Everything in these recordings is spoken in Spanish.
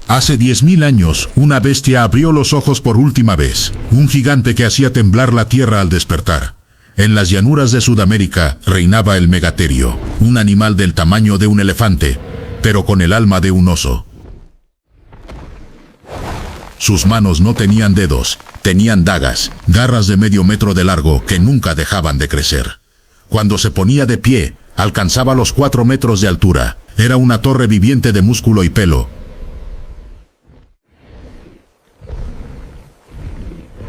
Hace 10.000 años, una bestia abrió los ojos por última vez. Un gigante que hacía temblar la tierra al despertar. En las llanuras de Sudamérica reinaba el megaterio, un animal del tamaño de un elefante, pero con el alma de un oso. Sus manos no tenían dedos, tenían dagas, garras de medio metro de largo que nunca dejaban de crecer. Cuando se ponía de pie, alcanzaba los 4 metros de altura. Era una torre viviente de músculo y pelo.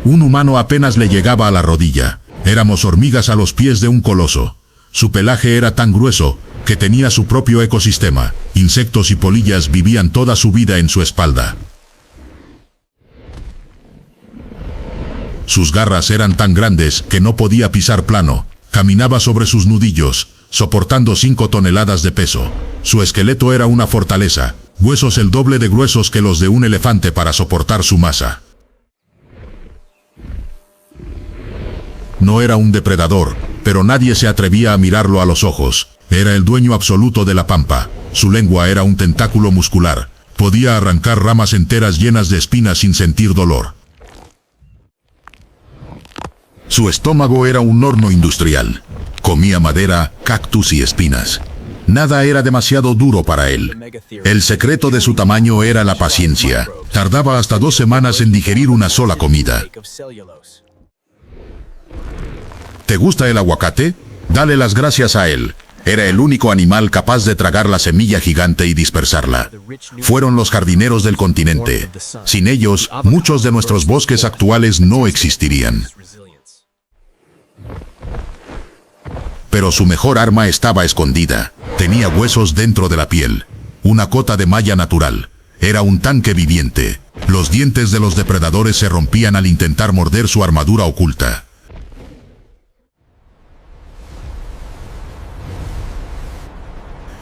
Un humano apenas le llegaba a la rodilla. Éramos hormigas a los pies de un coloso. Su pelaje era tan grueso que tenía su propio ecosistema. Insectos y polillas vivían toda su vida en su espalda. Sus garras eran tan grandes que no podía pisar plano. Caminaba sobre sus nudillos, soportando 5 toneladas de peso. Su esqueleto era una fortaleza, huesos el doble de gruesos que los de un elefante para soportar su masa. No era un depredador, pero nadie se atrevía a mirarlo a los ojos. Era el dueño absoluto de la pampa. Su lengua era un tentáculo muscular. Podía arrancar ramas enteras llenas de espinas sin sentir dolor. Su estómago era un horno industrial. Comía madera, cactus y espinas. Nada era demasiado duro para él. El secreto de su tamaño era la paciencia. Tardaba hasta 2 semanas en digerir una sola comida. ¿Te gusta el aguacate? Dale las gracias a él. Era el único animal capaz de tragar la semilla gigante y dispersarla. Fueron los jardineros del continente. Sin ellos, muchos de nuestros bosques actuales no existirían. Pero su mejor arma estaba escondida. Tenía huesos dentro de la piel. Una cota de malla natural. Era un tanque viviente. Los dientes de los depredadores se rompían al intentar morder su armadura oculta.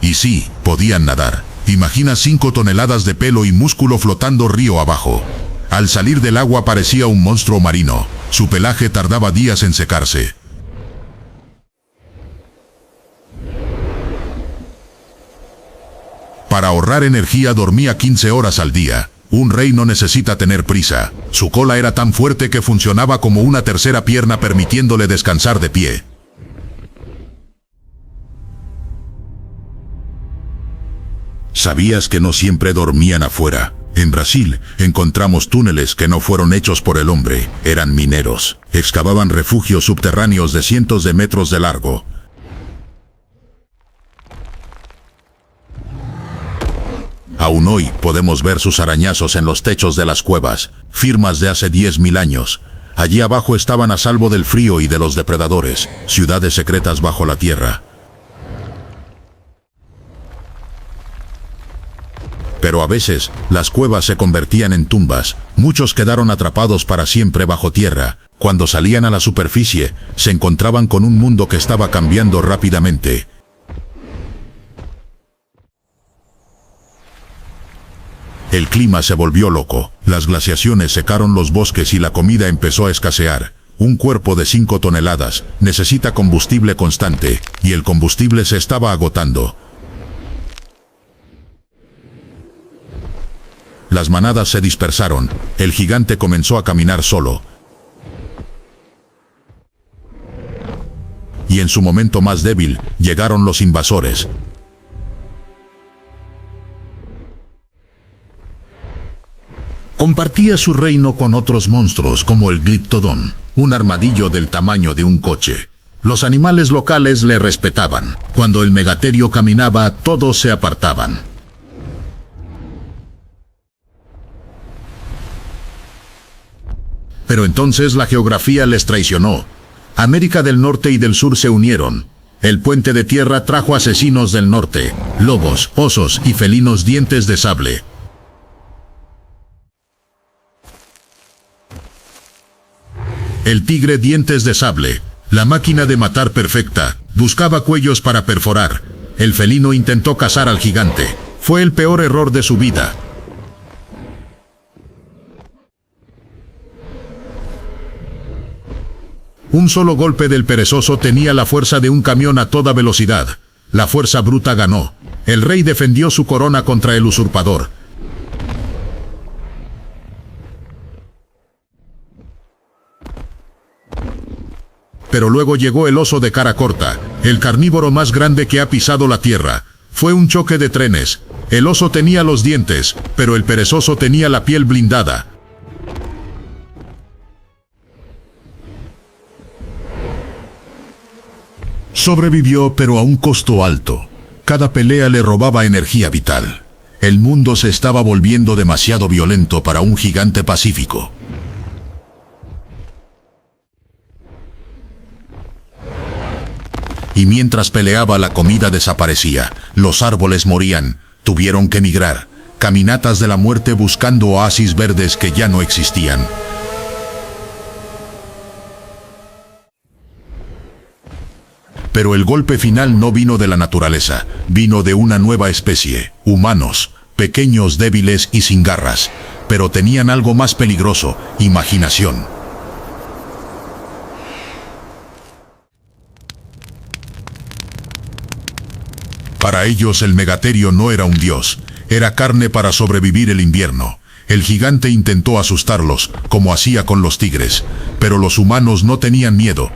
Y sí, podían nadar. Imagina 5 toneladas de pelo y músculo flotando río abajo. Al salir del agua parecía un monstruo marino. Su pelaje tardaba días en secarse. Para ahorrar energía dormía 15 horas al día. Un rey no necesita tener prisa. Su cola era tan fuerte que funcionaba como una tercera pierna permitiéndole descansar de pie. ¿Sabías que no siempre dormían afuera? En Brasil, encontramos túneles que no fueron hechos por el hombre. Eran mineros. Excavaban refugios subterráneos de cientos de metros de largo. Aún hoy podemos ver sus arañazos en los techos de las cuevas, firmas de hace 10.000 años. Allí abajo estaban a salvo del frío y de los depredadores, ciudades secretas bajo la tierra. Pero a veces, las cuevas se convertían en tumbas. Muchos quedaron atrapados para siempre bajo tierra. Cuando salían a la superficie, se encontraban con un mundo que estaba cambiando rápidamente. El clima se volvió loco. Las glaciaciones secaron los bosques y la comida empezó a escasear. Un cuerpo de 5 toneladas necesita combustible constante, y el combustible se estaba agotando. Las manadas se dispersaron. El gigante comenzó a caminar solo. Y en su momento más débil, llegaron los invasores. Compartía su reino con otros monstruos como el gliptodón, un armadillo del tamaño de un coche. Los animales locales le respetaban. Cuando el megaterio caminaba, todos se apartaban. Pero entonces la geografía les traicionó. América del Norte y del Sur se unieron. El puente de tierra trajo asesinos del norte, lobos, osos y felinos dientes de sable. El tigre dientes de sable, la máquina de matar perfecta, buscaba cuellos para perforar. El felino intentó cazar al gigante. Fue el peor error de su vida. Un solo golpe del perezoso tenía la fuerza de un camión a toda velocidad. La fuerza bruta ganó. El rey defendió su corona contra el usurpador. Pero luego llegó el oso de cara corta, el carnívoro más grande que ha pisado la tierra. Fue un choque de trenes. El oso tenía los dientes, pero el perezoso tenía la piel blindada. Sobrevivió, pero a un costo alto. Cada pelea le robaba energía vital. El mundo se estaba volviendo demasiado violento para un gigante pacífico. Y mientras peleaba, la comida desaparecía, los árboles morían, tuvieron que migrar, caminatas de la muerte buscando oasis verdes que ya no existían. Pero el golpe final no vino de la naturaleza, vino de una nueva especie, humanos, pequeños, débiles y sin garras, pero tenían algo más peligroso: imaginación. Para ellos el megaterio no era un dios, era carne para sobrevivir el invierno. El gigante intentó asustarlos, como hacía con los tigres, pero los humanos no tenían miedo.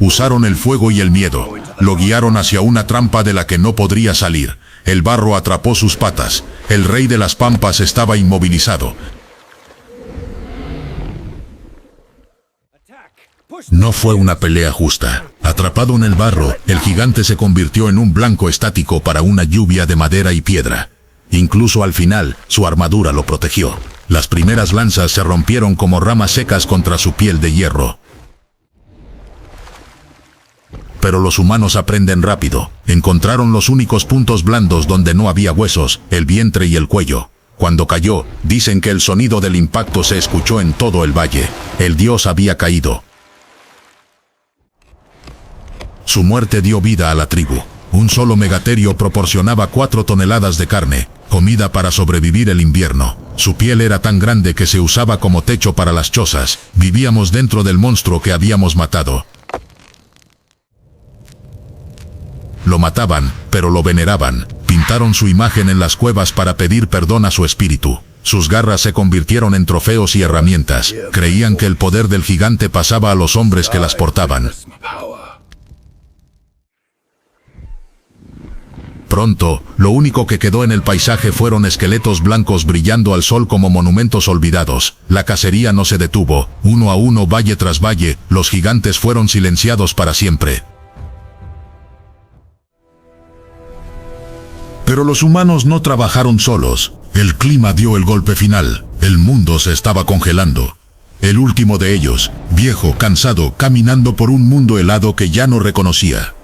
Usaron el fuego y el miedo, lo guiaron hacia una trampa de la que no podría salir. El barro atrapó sus patas, el rey de las pampas estaba inmovilizado. No fue una pelea justa. Atrapado en el barro, el gigante se convirtió en un blanco estático para una lluvia de madera y piedra. Incluso al final, su armadura lo protegió. Las primeras lanzas se rompieron como ramas secas contra su piel de hierro. Pero los humanos aprenden rápido. Encontraron los únicos puntos blandos donde no había huesos: el vientre y el cuello. Cuando cayó, dicen que el sonido del impacto se escuchó en todo el valle. El dios había caído. Su muerte dio vida a la tribu. Un solo megaterio proporcionaba 4 toneladas de carne, comida para sobrevivir el invierno. Su piel era tan grande que se usaba como techo para las chozas. Vivíamos dentro del monstruo que habíamos matado. Lo mataban, pero lo veneraban. Pintaron su imagen en las cuevas para pedir perdón a su espíritu. Sus garras se convirtieron en trofeos y herramientas. Creían que el poder del gigante pasaba a los hombres que las portaban. Pronto, lo único que quedó en el paisaje fueron esqueletos blancos brillando al sol como monumentos olvidados. La cacería no se detuvo. Uno a uno, valle tras valle, los gigantes fueron silenciados para siempre. Pero los humanos no trabajaron solos. El clima dio el golpe final. El mundo se estaba congelando. El último de ellos, viejo, cansado, caminando por un mundo helado que ya no reconocía.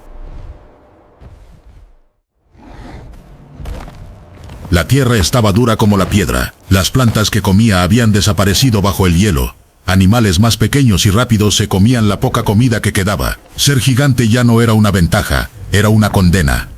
La tierra estaba dura como la piedra. Las plantas que comía habían desaparecido bajo el hielo. Animales más pequeños y rápidos se comían la poca comida que quedaba. Ser gigante ya no era una ventaja, era una condena.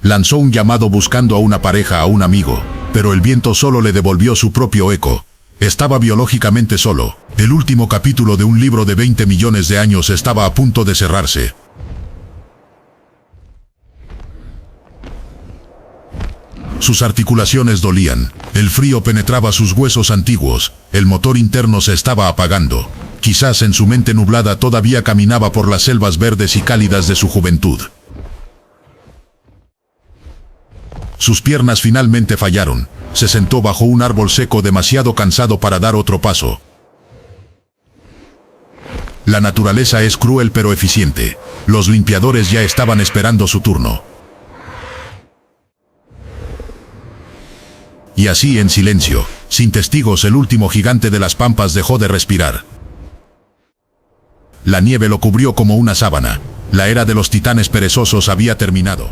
Lanzó un llamado buscando a una pareja, a un amigo, pero el viento solo le devolvió su propio eco. Estaba biológicamente solo. El último capítulo de un libro de 20 millones de años estaba a punto de cerrarse. Sus articulaciones dolían, el frío penetraba sus huesos antiguos, el motor interno se estaba apagando. Quizás en su mente nublada todavía caminaba por las selvas verdes y cálidas de su juventud. Sus piernas finalmente fallaron. Se sentó bajo un árbol seco, demasiado cansado para dar otro paso. La naturaleza es cruel pero eficiente. Los limpiadores ya estaban esperando su turno. Y así, en silencio, sin testigos, el último gigante de las pampas dejó de respirar. La nieve lo cubrió como una sábana. La era de los titanes perezosos había terminado.